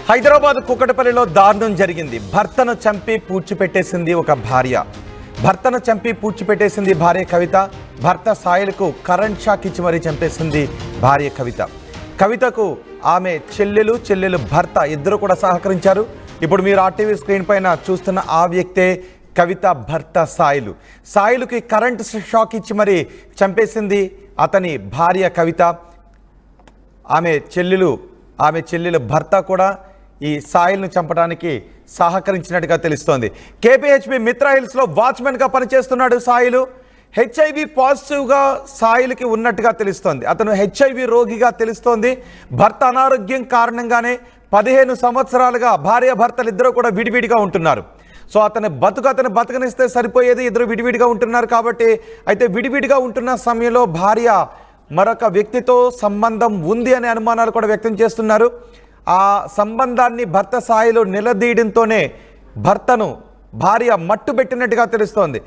హైదరాబాద్ కుకటపల్లిలో దారుణం జరిగింది. భర్తను చంపి పూడ్చిపెట్టేసింది ఒక భార్య. భార్య కవిత. భర్త సాయిలకు కరెంట్ షాక్ ఇచ్చి మరీ చంపేసింది భార్య కవిత. కవితకు ఆమె చెల్లెలు భర్త ఇద్దరు కూడా సహకరించారు. ఇప్పుడు మీరు ఆర్టీవీ స్క్రీన్ పైన చూస్తున్న ఆ వ్యక్తే కవిత భర్త సాయిలుకి కరెంట్ షాక్ ఇచ్చి మరీ చంపేసింది అతని భార్య కవిత. ఆమె చెల్లెలు భర్త కూడా ఈ సాయిల్ను చంపడానికి సహకరించినట్టుగా తెలుస్తోంది. కేపీహెచ్బీ మిత్రా హిల్స్లో వాచ్మెన్గా పనిచేస్తున్నాడు సాయిలు. హెచ్ఐవి పాజిటివ్గా సాయిల్కి ఉన్నట్టుగా తెలుస్తోంది. అతను హెచ్ఐవి రోగిగా తెలుస్తోంది. భర్త అనారోగ్యం కారణంగానే 15 సంవత్సరాలుగా భార్యాభర్తలు ఇద్దరు కూడా విడివిడిగా ఉంటున్నారు. సో అతను బతకనిస్తే సరిపోయేది. ఇద్దరు విడివిడిగా ఉంటున్నారు కాబట్టి అయితే విడివిడిగా ఉంటున్న సమయంలో భార్య మరొక వ్యక్తితో సంబంధం ఉంది అనే అనుమానాలు కూడా వ్యక్తం చేస్తున్నారు. ఆ సంబంధాన్ని భర్త సాయిలు నిలదీయడంతోనే భర్తను భార్య మట్టుబెట్టినట్టుగా తెలుస్తోంది.